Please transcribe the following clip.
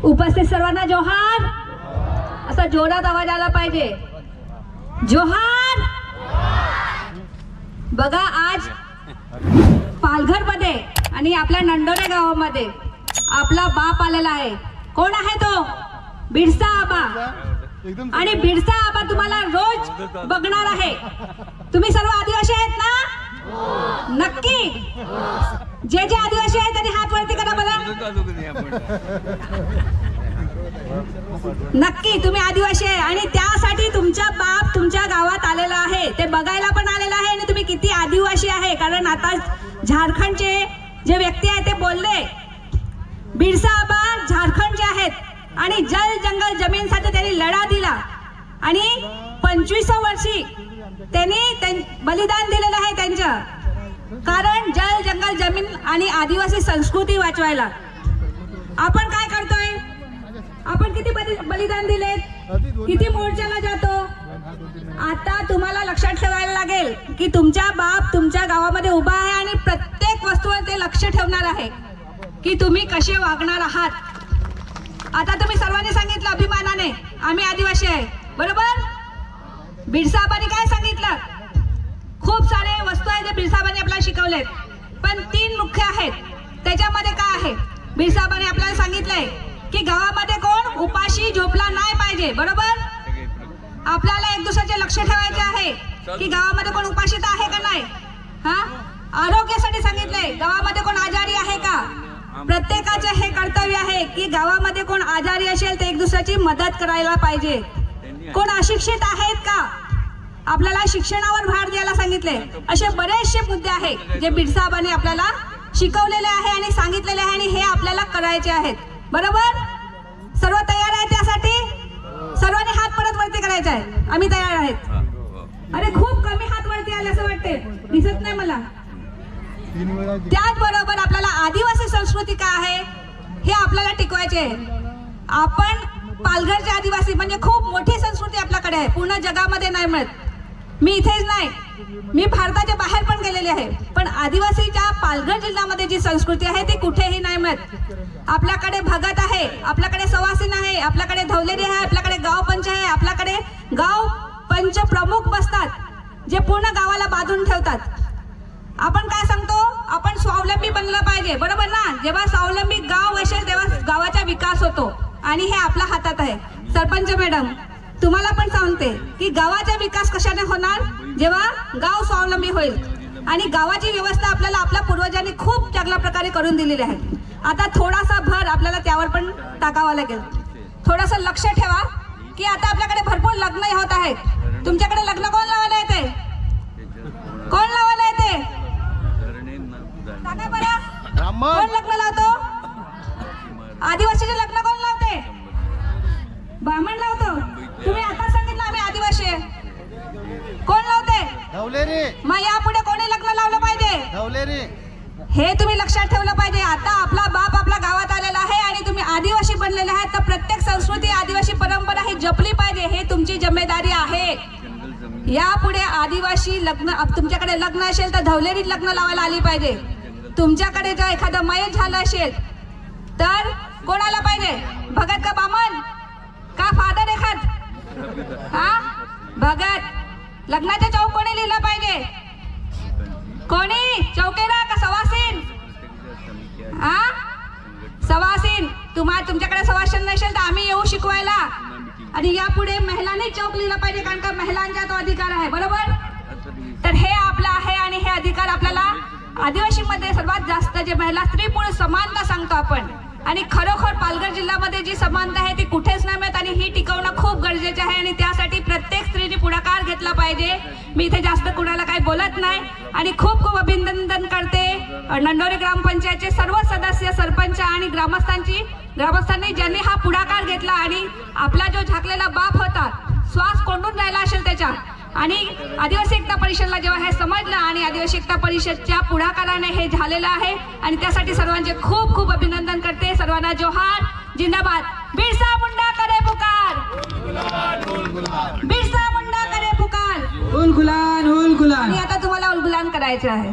उपस्थित सर्वांना जोहार. असा जोरात आवाज आला पाहिजे. जोहार. बघा आज पालघर मध्ये आणि आपल्या नंडोरे गावामध्ये आपला बाप आलेला आहे. कोण आहे तो? बिरसा आबा. आणि बिरसा आबा तुम्हाला रोज बघणार आहे. तुम्ही सर्व आदिवासी आहेत ना? नक्की. जे जे आदिवासी आहेत त्यांनी हात वरती करा बघा. नक्की तुम्ही आदिवासी आहे आणि त्यासाठी तुमचा बाप तुमच्या गावात आलेला आहे. ते बघायला पण आलेला आहे आणि तुम्ही किती आदिवासी आहे. कारण आता झारखंडचे जे व्यक्ती आहेत ते बोलले बिरसा आबा झारखंडचे आहेत आणि जल जंगल जमीनसाठी त्यांनी लढा दिला आणि 25 वर्षी त्यांनी बलिदान दिलेलं आहे त्यांचं. कारण जल जंगल जमीन आणि आदिवासी संस्कृती वाचवायला आपण काय करतोय? आपण किती बलिदान दिलेत? किती मोर्चाला जातो? आता तुम्हाला लक्षात ठेवायला लागेल की तुमचा बाप तुमच्या गावामध्ये उभा आहे आणि प्रत्येक वस्तूवर ते लक्ष ठेवणार आहे की तुम्ही कसे वागणार आहात. आता तुम्ही सर्वांनी सांगितलं अभिमानाने आम्ही आदिवासी आहे, बरोबर? बिरसाबांनी काय सांगितलं? खूप सारे वस्तू आहेत जे बिरसाबांनी आपल्याला शिकवलेत, पण 3 मुख्य आहेत. त्याच्यामध्ये काय आहे? बिरसाबांनी आपल्याला सांगितलंय की गावामध्ये कोण उपाशी झोपला नाही पाहिजे, बरोबर? आपल्याला एक दुसऱ्याचे लक्ष ठेवायचे आहे की गावामध्ये कोण उपाशी आहे का नाही. आरोग्यासाठी सांगितलंय. गावामध्ये कोण आजारी आहे का? प्रत्येकाचे हे कर्तव्य आहे की गावामध्ये कोण आजारी असेल तर एक दुसऱ्याची मदत करायला पाहिजे. कोण अशिक्षित आहेत का? आपल्याला शिक्षणावर भर द्यायला सांगितले. असे बरेचसे मुद्दे आहेत जे बिरसाबांनी आपल्याला शिकवलेले आहे आणि सांगितलेले आहे आणि हे आपल्याला करायचे आहेत, बरोबर? सर्व तयार आहे त्यासाठी? सर्वांनी हात परत वरती करायचे आहे. आम्ही तयार आहेत. अरे खूप कमी हात वरती आले असं वाटते, दिसत नाही मला. त्याचबरोबर आपल्याला आदिवासी संस्कृती काय आहे हे आपल्याला टिकवायचे आहे. आपण पालघरचे आदिवासी म्हणजे खूप मोठी संस्कृती आपल्याकडे आहे, पूर्ण जगामध्ये नाही मिळत. मी इथेच नाही, मी भारताच्या बाहेर पण गेलेले आहे, पण आदिवासीच्या पालघर जिल्ह्यामध्ये जी संस्कृती आहे ती कुठेही नाही मिळत. आपल्याकडे भगत आहे, आपल्याकडे सवासीन आहे, आपल्याकडे धवलेरी आहे, आपल्याकडे गाव पंच आहे, आपल्याकडे गाव पंच प्रमुख बसतात जे पूर्ण गावाला बांधून ठेवतात. आपण काय सांगतो? आपण स्वावलंबी बनलं पाहिजे, बरोबर ना? जेव्हा स्वावलंबी गाव असेल तेव्हा गावाचा विकास होतो आणि हे आपल्या हातात आहे. सरपंच मॅडम तुम्हाला पण सांगते की गावाचा विकास कशाने होणार? जेव्हा गाव स्वावलंबी होईल आणि गावाची व्यवस्था आपल्याला आपल्या पूर्वजांनी खूप चांगल्या प्रकारे करून दिलेली आहे. आता थोडासा भर आपल्याला त्यावर पण टाकावा लागेल. थोडंसं लक्ष ठेवा की आता आपल्याकडे भरपूर लग्न होत आहेत. तुमच्याकडे लग्न कोण लावायला येते? कोण लावायला येते? सांगा बरं. कोण लग्न लावतो? आदिवासीचे लग्न कोण लावते? ब्राह्मण लावतो. तुम्ही आता सांगितलं आम्ही आदिवासी आहे. कोण लावते? धवलेरी. मग यापुढे कोणी लग्न लावलं पाहिजे? धवलेरी. हे तुम्ही लक्षात ठेवलं पाहिजे. आता आपला बाप आपल्या गावात आलेला आहे आणि तुम्ही आदिवासी बनलेले आहेत, तर प्रत्येक संस्कृती आदिवासी परंपरा ही जपली पाहिजे. हे तुमची जिम्मेदारी आहे. यापुढे आदिवासी लग्न तुमच्याकडे लग्न असेल तर धवलेरीत लग्न लावायला आली पाहिजे. तुमच्याकडे जर एखादं मयत झालं असेल तर कोणाला पाहिजे? भगत का बामण का फादर एखाद? भगत. लग्नाचा चौक कोणी लिहिला पाहिजे? कोणी? चौकेदार का सवासीन? सवासीन. तुमच्याकडे सवासीन नसेल तर आम्ही येऊ शिकवायला आणि यापुढे महिलांनी चौक लिहिला पाहिजे, कारण का महिलांचा तो अधिकार आहे, बरोबर? तर हे आपलं आहे आणि हे अधिकार आपल्याला आदिवासी मध्ये सर्वात जास्त जे महिला स्त्री पुरुष समानता सांगतो आपण, आणि खरोखर पालघर जिल्ह्यामध्ये जी समानता आहे ती कुठेच नाही मिळत आणि ही टिकवणं खूप गरजेचं आहे आणि त्यासाठी प्रत्येक स्त्रीने पुढाकार घेतला पाहिजे. मी इथे जास्त कुणाला काही बोलत नाही आणि खूप खूप अभिनंदन करते नंडोरे ग्रामपंचायतचे सर्व सदस्य, सरपंच आणि ग्रामस्थांनी ज्यांनी हा पुढाकार घेतला आणि आपला जो झाकलेला बाप होता श्वास कोंडून राहिला असेल त्याच्या, आणि आदिवासी एकता परिषदला जेव्हा हे समजलं आणि आदिवासी एकता परिषदच्या पुढाकाराने हे झालेलं आहे आणि त्यासाठी सर्वांचे खूप खूप अभिनंदन करते. सर्वांना जोहार. जिंदाबाद. बिरसा मुंडा करे पुकार. बिरसा मुंडा करे पुकार. उलगुलान उलगुलान. आणि आता तुम्हाला उलगुलान करायचे आहे.